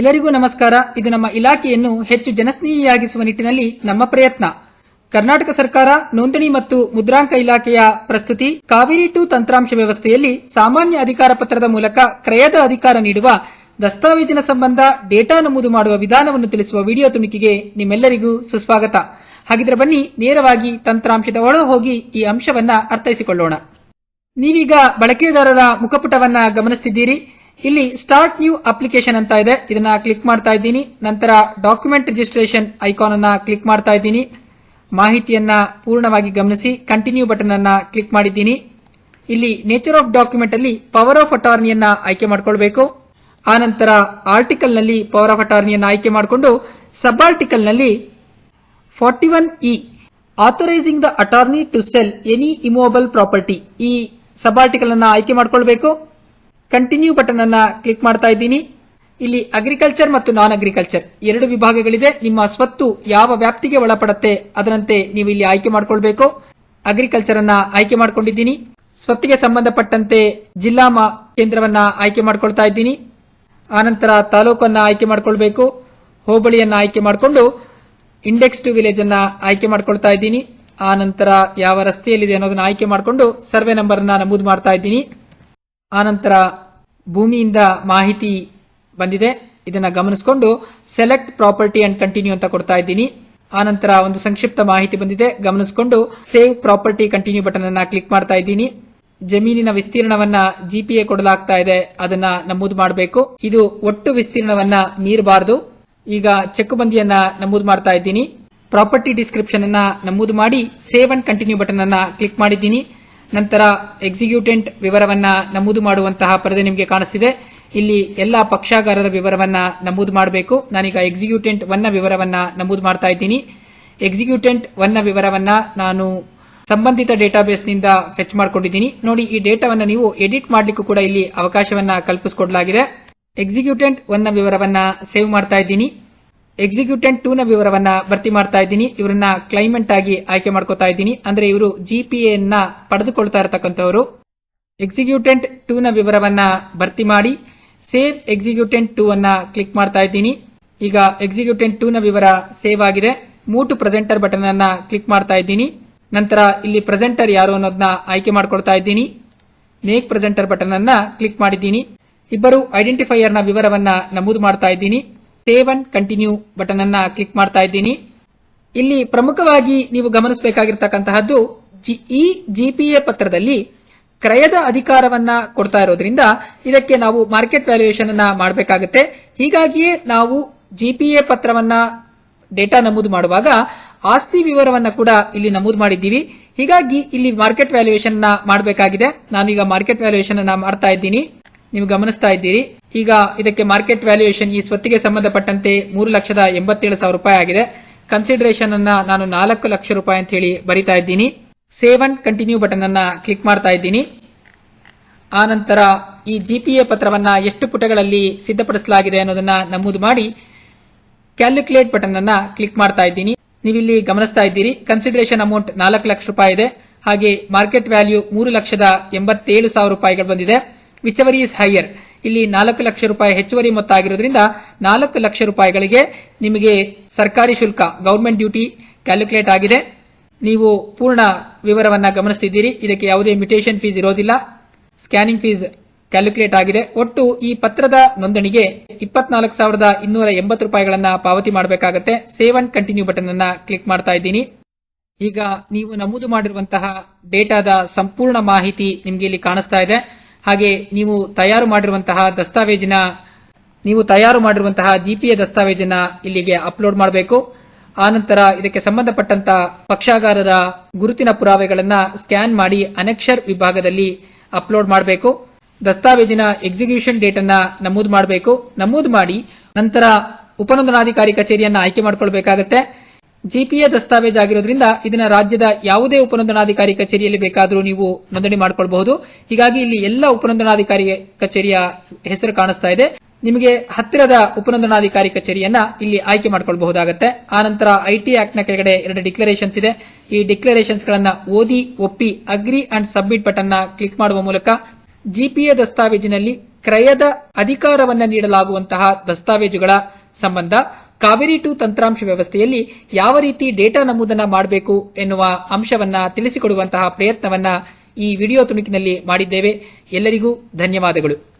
ಎಲ್ಲರಿಗೂ ನಮಸ್ಕಾರ. ಇದು ನಮ್ಮ ಇಲಾಖೆಯನ್ನು ಹೆಚ್ಚು ಜನಸ್ನೇಹಿಯಾಗಿಸುವ ನಿಟ್ಟಿನಲ್ಲಿ ನಮ್ಮ ಪ್ರಯತ್ನ. ಕರ್ನಾಟಕ ಸರ್ಕಾರ ನೋಂದಣಿ ಮತ್ತು ಮುದ್ರಾಂಕ ಇಲಾಖೆಯ ಪ್ರಸ್ತುತಿ ಕಾವೇರಿ 2 ತಂತ್ರಾಂಶ ವ್ಯವಸ್ಥೆಯಲ್ಲಿ ಸಾಮಾನ್ಯ ಅಧಿಕಾರ ಪತ್ರದ ಮೂಲಕ ಕ್ರಯದ ಅಧಿಕಾರ ನೀಡುವ ದಸ್ತಾವೇಜಿನ ಸಂಬಂಧ ಡೇಟಾ ನಮೂದು ಮಾಡುವ ವಿಧಾನವನ್ನು ತಿಳಿಸುವ ವಿಡಿಯೋ ತುಣುಕಿಗೆ ನಿಮ್ಮೆಲ್ಲರಿಗೂ ಸುಸ್ವಾಗತ. ಹಾಗಿದ್ರೆ ಬನ್ನಿ ನೇರವಾಗಿ ತಂತ್ರಾಂಶದ ಒಳ ಹೋಗಿ ಈ ಅಂಶವನ್ನ ಅರ್ಥೈಸಿಕೊಳ್ಳೋಣ. ನೀವೀಗ ಬಳಕೆದಾರರ ಮುಖಪುಟವನ್ನ ಗಮನಿಸುತ್ತಿದ್ದೀರಿ. ಇಲ್ಲಿ ಸ್ಟಾರ್ಟ್ ನ್ಯೂ ಅಪ್ಲಿಕೇಶನ್ ಅಂತ ಇದೆ, ಇದನ್ನ ಕ್ಲಿಕ್ ಮಾಡ್ತಾ ಇದ್ದೀನಿ. ನಂತರ ಡಾಕ್ಯುಮೆಂಟ್ ರಿಜಿಸ್ಟ್ರೇಷನ್ ಐಕಾನ್ ಅನ್ನ ಕ್ಲಿಕ್ ಮಾಡ್ತಾ ಇದ್ದೀನಿ. ಮಾಹಿತಿಯನ್ನ ಪೂರ್ಣವಾಗಿ ಗಮನಿಸಿ ಕಂಟಿನ್ಯೂ ಬಟನ್ ಅನ್ನ ಕ್ಲಿಕ್ ಮಾಡಿದ್ದೀನಿ. ಇಲ್ಲಿ ನೇಚರ್ ಆಫ್ ಡಾಕ್ಯುಮೆಂಟ್ ಅಲ್ಲಿ ಪವರ್ ಆಫ್ ಅಟಾರ್ನಿಯನ್ನ ಆಯ್ಕೆ ಮಾಡಿಕೊಳ್ಬೇಕು. ಆನಂತರ ಆರ್ಟಿಕಲ್ ನಲ್ಲಿ ಪವರ್ ಆಫ್ ಅಟಾರ್ನಿಯನ್ನ ಆಯ್ಕೆ ಮಾಡಿಕೊಂಡು ಸಬ್ ಆರ್ಟಿಕಲ್ ನಲ್ಲಿ 41E authorising the attorney to sell any immovable property, ಈ ಸಬ್ ಆರ್ಟಿಕಲ್ ಅನ್ನ ಆಯ್ಕೆ ಮಾಡಿಕೊಳ್ಬೇಕು. ಕಂಟಿನ್ಯೂ ಬಟನ್ ಅನ್ನ ಕ್ಲಿಕ್ ಮಾಡ್ತಾ ಇದ್ದೀನಿ. ಇಲ್ಲಿ ಅಗ್ರಿಕಲ್ಚರ್ ಮತ್ತು ನಾನ್ ಅಗ್ರಿಕಲ್ಚರ್ ಎರಡು ವಿಭಾಗಗಳಿದೆ. ನಿಮ್ಮ ಸ್ವತ್ತು ಯಾವ ವ್ಯಾಪ್ತಿಗೆ ಒಳಪಡುತ್ತೆ ಅದರಂತೆ ನೀವು ಇಲ್ಲಿ ಆಯ್ಕೆ ಮಾಡಿಕೊಳ್ಬೇಕು. ಅಗ್ರಿಕಲ್ಚರ್ ಅನ್ನ ಆಯ್ಕೆ ಮಾಡಿಕೊಂಡಿದ್ದೀನಿ. ಸ್ವತ್ತಿಗೆ ಸಂಬಂಧಪಟ್ಟಂತೆ ಜಿಲ್ಲಾ ಕೇಂದ್ರವನ್ನ ಆಯ್ಕೆ ಮಾಡಿಕೊಳ್ತಾ ಇದ್ದೀನಿ. ಆನಂತರ ತಾಲೂಕನ್ನ ಆಯ್ಕೆ ಮಾಡಿಕೊಳ್ಬೇಕು. ಹೋಬಳಿಯನ್ನ ಆಯ್ಕೆ ಮಾಡಿಕೊಂಡು ಇಂಡೆಕ್ಸ್ ಟು ವಿಲೇಜ್ ಅನ್ನ ಆಯ್ಕೆ ಮಾಡಿಕೊಳ್ತಾ ಇದ್ದೀನಿ. ಆನಂತರ ಯಾವ ರಸ್ತೆಯಲ್ಲಿದೆ ಅನ್ನೋದನ್ನ ಆಯ್ಕೆ ಮಾಡಿಕೊಂಡು ಸರ್ವೆ ನಂಬರ್ ಅನ್ನ ನಮೂದು ಮಾಡ್ತಾ ಇದ್ದೀನಿ. ಆನಂತರ ಭೂಮಿಯಿಂದ ಮಾಹಿತಿ ಬಂದಿದೆ, ಇದನ್ನ ಗಮನಿಸಿಕೊಂಡು ಸೆಲೆಕ್ಟ್ ಪ್ರಾಪರ್ಟಿ ಅಂಡ್ ಕಂಟಿನ್ಯೂ ಅಂತ ಕೊಡ್ತಾ ಇದ್ದೀನಿ. ಆನಂತರ ಒಂದು ಸಂಕ್ಷಿಪ್ತ ಮಾಹಿತಿ ಬಂದಿದೆ, ಗಮನಿಸಿಕೊಂಡು ಸೇವ್ ಪ್ರಾಪರ್ಟಿ ಕಂಟಿನ್ಯೂ ಬಟನ್ ಅನ್ನ ಕ್ಲಿಕ್ ಮಾಡ್ತಾ ಇದ್ದೀನಿ. ಜಮೀನಿನ ವಿಸ್ತೀರ್ಣವನ್ನ ಜಿಪಿಎ ಕೊಡಲಾಗ್ತಾ ಇದೆ, ಅದನ್ನ ನಮೂದು ಮಾಡಬೇಕು. ಇದು ಒಟ್ಟು ವಿಸ್ತೀರ್ಣವನ್ನ ಮೀರಬಾರದು. ಈಗ ಚೆಕ್ ಬಂದಿಯನ್ನ ನಮೂದು ಮಾಡ್ತಾ ಇದ್ದೀನಿ. ಪ್ರಾಪರ್ಟಿ ಡಿಸ್ಕ್ರಿಪ್ಷನ್ ಅನ್ನ ನಮೂದು ಮಾಡಿ ಸೇವ್ ಅಂಡ್ ಕಂಟಿನ್ಯೂ ಬಟನ್ ಅನ್ನ ಕ್ಲಿಕ್ ಮಾಡಿದ್ದೀನಿ. ನಂತರ ಎಕ್ಸಿಕ್ಯೂಟೆಂಟ್ ವಿವರವನ್ನ ನಮೂದು ಮಾಡುವಂತಹ ಪರದೆ ನಿಮಗೆ ಕಾಣಿಸ್ತಿದೆ. ಇಲ್ಲಿ ಎಲ್ಲಾ ಪಕ್ಷಗಾರರ ವಿವರವನ್ನ ನಮೂದು ಮಾಡಬೇಕು. ನಾನೀಗ ಎಕ್ಸಿಕ್ಯೂಟೆಂಟ್ 1ನ ವಿವರವನ್ನ ನಮೂದು ಮಾಡ್ತಾ ಇದ್ದೀನಿ. ಎಕ್ಸಿಕ್ಯೂಟೆಂಟ್ 1ನ ವಿವರವನ್ನ ನಾನು ಸಂಬಂಧಿತ ಡೇಟಾಬೇಸ್ ನಿಂದ ಫೆಚ್ ಮಾಡಿಕೊಂಡಿದ್ದೀನಿ. ನೋಡಿ, ಈ ಡೇಟಾವನ್ನ ನೀವು ಎಡಿಟ್ ಮಾಡ್ಲಿಕ್ಕೂ ಕೂಡ ಇಲ್ಲಿ ಅವಕಾಶವನ್ನ ಕಲ್ಪಿಸಿಕೊಡಲಾಗಿದೆ. ಎಕ್ಸಿಕ್ಯೂಟೆಂಟ್ 1ನ ವಿವರವನ್ನ ಸೇವ್ ಮಾಡ್ತಾ ಇದ್ದೀನಿ. ಎಕ್ಸಿಕ್ಯೂಟೆಂಟ್ 2ನ ವಿವರವನ್ನ ಭರ್ತಿ ಮಾಡ್ತಾ ಇದ್ದೀನಿ. ಇವರನ್ನ ಕ್ಲೈಮೆಂಟ್ ಆಗಿ ಆಯ್ಕೆ ಮಾಡ್ಕೋತಾ ಇದ್ದೀನಿ, ಅಂದ್ರೆ ಇವರು ಜಿಪಿಎ ನ ಪಡೆದುಕೊಳ್ತಾ ಇರತಕ್ಕಂಥವರು. ಎಕ್ಸಿಕ್ಯೂಟೆಂಟ್ 2ನ ವಿವರವನ್ನ ಭರ್ತಿ ಮಾಡಿ ಸೇವ್ ಎಕ್ಸಿಕ್ಯೂಟೆಂಟ್ 2 ಅನ್ನ ಕ್ಲಿಕ್ ಮಾಡ್ತಾ ಇದ್ದೀನಿ. ಈಗ ಎಕ್ಸಿಕ್ಯೂಟೆಂಟ್ 2ನ ವಿವರ ಸೇವ್ ಆಗಿದೆ. ಮೂವ್ ಟು ಪ್ರೆಸೆಂಟರ್ ಬಟನ್ ಅನ್ನ ಕ್ಲಿಕ್ ಮಾಡ್ತಾ ಇದ್ದೀನಿ. ನಂತರ ಇಲ್ಲಿ ಪ್ರೆಸೆಂಟರ್ ಯಾರು ಅನ್ನೋದನ್ನ ಆಯ್ಕೆ ಮಾಡ್ಕೊಳ್ತಾ ಇದ್ದೀನಿ. ಮೇಕ್ ಪ್ರೆಸೆಂಟರ್ ಬಟನ್ ಅನ್ನ ಕ್ಲಿಕ್ ಮಾಡಿದ್ದೀನಿ. ಇಬ್ಬರು ಐಡೆಂಟಿಫೈಯರ್ ನ ವಿವರವನ್ನ ನಮೂದು ಮಾಡ್ತಾ ಇದ್ದೀನಿ. ಸೇವ್ ಅಂಡ್ ಕಂಟಿನ್ಯೂ ಬಟನ್ ಅನ್ನ ಕ್ಲಿಕ್ ಮಾಡ್ತಾ ಇದ್ದೀನಿ. ಇಲ್ಲಿ ಪ್ರಮುಖವಾಗಿ ನೀವು ಗಮನಿಸಬೇಕಾಗಿರ್ತಕ್ಕಂತಹದ್ದು, ಈ ಜಿಪಿಎ ಪತ್ರದಲ್ಲಿ ಕ್ರಯದ ಅಧಿಕಾರವನ್ನ ಕೊಡ್ತಾ ಇರೋದ್ರಿಂದ ಇದಕ್ಕೆ ನಾವು ಮಾರ್ಕೆಟ್ ವ್ಯಾಲ್ಯೂಯೇಷನ್ ಅನ್ನ ಮಾಡಬೇಕಾಗುತ್ತೆ. ಹೀಗಾಗಿಯೇ ನಾವು ಜಿಪಿಎ ಪತ್ರವನ್ನ ಡೇಟಾ ನಮೂದು ಮಾಡುವಾಗ ಆಸ್ತಿ ವಿವರವನ್ನ ಕೂಡ ಇಲ್ಲಿ ನಮೂದು ಮಾಡಿದ್ದೀವಿ. ಹೀಗಾಗಿ ಇಲ್ಲಿ ಮಾರ್ಕೆಟ್ ವ್ಯಾಲ್ಯೂಯೇಷನ್ ಅನ್ನ ಮಾಡಬೇಕಾಗಿದೆ. ನಾನೀಗ ಮಾರ್ಕೆಟ್ ವ್ಯಾಲ್ಯೂಯೇಷನ್ ಅನ್ನ ಮಾಡ್ತಾ ಇದ್ದೀನಿ, ನೀವು ಗಮನಿಸ್ತಾ ಇದ್ದೀರಿ. ಈಗ ಇದಕ್ಕೆ ಮಾರ್ಕೆಟ್ ವ್ಯಾಲ್ಯೂಯೇಷನ್ ಈ ಸ್ವತ್ತಿಗೆ ಸಂಬಂಧಪಟ್ಟಂತೆ 3,87,000 ರೂಪಾಯಿ ಆಗಿದೆ. ಕನ್ಸಿಡರೇಷನ್ ಅನ್ನ ನಾನು 4 ಲಕ್ಷ ರೂಪಾಯಿ ಅಂತ ಹೇಳಿ ಬರಿತಾ ಇದ್ದೀನಿ. ಸೇವ್ ಅಂಡ್ ಕಂಟಿನ್ಯೂ ಬಟನ್ ಅನ್ನ ಕ್ಲಿಕ್ ಮಾಡ್ತಾ ಇದ್ದೀನಿ. ಆನಂತರ ಈ ಜಿಪಿಎ ಪತ್ರವನ್ನ ಎಷ್ಟು ಪುಟಗಳಲ್ಲಿ ಸಿದ್ಧಪಡಿಸಲಾಗಿದೆ ಅನ್ನೋದನ್ನ ನಮೂದು ಮಾಡಿ ಕ್ಯಾಲ್ಕುಲೇಟ್ ಬಟನ್ ಅನ್ನ ಕ್ಲಿಕ್ ಮಾಡ್ತಾ ಇದ್ದೀನಿ. ನೀವಿಲ್ಲಿ ಗಮನಿಸ್ತಾ ಇದ್ದೀರಿ, ಕನ್ಸಿಡರೇಷನ್ ಅಮೌಂಟ್ 4 ಲಕ್ಷ ರೂಪಾಯಿ ಇದೆ. ಹಾಗೆ ಮಾರ್ಕೆಟ್ ವ್ಯಾಲ್ಯೂ 3,87,000 ರೂಪಾಯಿಗಳು ಬಂದಿದೆ. ವಿಚವರಿ ಇಸ್ ಹೈಯರ್, ಇಲ್ಲಿ 4 ಲಕ್ಷ ರೂಪಾಯಿ ಹೆಚ್ಚುವರಿ ಮೊತ್ತ ಆಗಿರೋದ್ರಿಂದ 4 ಲಕ್ಷ ರೂಪಾಯಿಗಳಿಗೆ ನಿಮಗೆ ಸರ್ಕಾರಿ ಶುಲ್ಕ ಗವರ್ಮೆಂಟ್ ಡ್ಯೂಟಿ ಕ್ಯಾಲ್ಕುಲೇಟ್ ಆಗಿದೆ. ನೀವು ಪೂರ್ಣ ವಿವರವನ್ನ ಗಮನಿಸುತ್ತಿದ್ದೀರಿ. ಇದಕ್ಕೆ ಯಾವುದೇ ಮ್ಯೂಟೇಷನ್ ಫೀಸ್ ಇರೋದಿಲ್ಲ. ಸ್ಕ್ಯಾನಿಂಗ್ ಫೀಸ್ ಕ್ಯಾಲ್ಕುಲೇಟ್ ಆಗಿದೆ. ಒಟ್ಟು ಈ ಪತ್ರದ ನೋಂದಣಿಗೆ 24,280 ರೂಪಾಯಿಗಳನ್ನ ಪಾವತಿ ಮಾಡಬೇಕಾಗುತ್ತೆ. ಸೇವ್ ಅಂಡ್ ಕಂಟಿನ್ಯೂ ಬಟನ್ ಅನ್ನ ಕ್ಲಿಕ್ ಮಾಡ್ತಾ ಇದ್ದೀನಿ. ಈಗ ನೀವು ನಮೂದು ಮಾಡಿರುವಂತಹ ಡೇಟಾದ ಸಂಪೂರ್ಣ ಮಾಹಿತಿ ನಿಮಗೆ ಇಲ್ಲಿ ಕಾಣಿಸ್ತಾ ಇದೆ. ಹಾಗೆ ನೀವು ತಯಾರು ಮಾಡಿರುವಂತಹ ಜಿಪಿಎ ದಸ್ತಾವೇಜನ್ನ ಇಲ್ಲಿಗೆ ಅಪ್ಲೋಡ್ ಮಾಡಬೇಕು. ಆನಂತರ ಇದಕ್ಕೆ ಸಂಬಂಧಪಟ್ಟಂತ ಪಕ್ಷಗಾರರ ಗುರುತಿನ ಪುರಾವೆಗಳನ್ನ ಸ್ಕ್ಯಾನ್ ಮಾಡಿ ಅನೆಕ್ಷರ್ ವಿಭಾಗದಲ್ಲಿ ಅಪ್ಲೋಡ್ ಮಾಡಬೇಕು. ದಸ್ತಾವೇಜಿನ ಎಕ್ಸಿಕ್ಯೂಷನ್ ಡೇಟ್ ಅನ್ನ ನಮೂದು ಮಾಡಬೇಕು. ನಮೂದು ಮಾಡಿ ನಂತರ ಉಪನೋಂದಣಾಧಿಕಾರಿ ಕಚೇರಿಯನ್ನ ಆಯ್ಕೆ ಮಾಡಿಕೊಳ್ಬೇಕಾಗತ್ತೆ. ಜಿಪಿಎ ದಸ್ತಾವೇಜ್ ಆಗಿರೋದ್ರಿಂದ ಇದನ್ನ ರಾಜ್ಯದ ಯಾವುದೇ ಉಪನೋಂದಣಾಧಿಕಾರಿ ಕಚೇರಿಯಲ್ಲಿ ಬೇಕಾದರೂ ನೀವು ನೋಂದಣಿ ಮಾಡಿಕೊಳ್ಳಬಹುದು. ಹೀಗಾಗಿ ಇಲ್ಲಿ ಎಲ್ಲ ಉಪನೋಂದಣಾಧಿಕಾರಿ ಕಚೇರಿಯ ಹೆಸರು ಕಾಣಿಸ್ತಾ ಇದೆ. ನಿಮಗೆ ಹತ್ತಿರದ ಉಪನೋಂದಣಾಧಿಕಾರಿ ಕಚೇರಿಯನ್ನ ಇಲ್ಲಿ ಆಯ್ಕೆ ಮಾಡಿಕೊಳ್ಳಬಹುದಾಗುತ್ತೆ. ಆನಂತರ ಐಟಿ ಆಕ್ಟ್ ನ ಕೆಳಗಡೆ 2 ಡಿಕ್ಲರೇಷನ್ಸ್ ಇದೆ. ಈ ಡಿಕ್ಲರೇಷನ್ಸ್ ಗಳನ್ನ ಓದಿ ಒಪ್ಪಿ ಅಗ್ರಿ ಅಂಡ್ ಸಬ್ಮಿಟ್ ಬಟನ್ ನ ಕ್ಲಿಕ್ ಮಾಡುವ ಮೂಲಕ ಜಿಪಿಎ ದಸ್ತಾವೇಜಿನಲ್ಲಿ ಕ್ರಯದ ಅಧಿಕಾರವನ್ನ ನೀಡಲಾಗುವಂತಹ ದಸ್ತಾವೇಜುಗಳ ಸಂಬಂಧ ಕಾವೇರಿ 2 ತಂತ್ರಾಂಶ ವ್ಯವಸ್ಥೆಯಲ್ಲಿ ಯಾವ ರೀತಿ ಡೇಟಾ ನಮೂದನ್ನ ಮಾಡಬೇಕು ಎನ್ನುವ ಅಂಶವನ್ನ ತಿಳಿಸಿಕೊಡುವಂತಹ ಪ್ರಯತ್ನವನ್ನ ಈ ವಿಡಿಯೋ ತುಣುಕಿನಲ್ಲಿ ಮಾಡಿದ್ದೇವೆ. ಎಲ್ಲರಿಗೂ ಧನ್ಯವಾದಗಳು.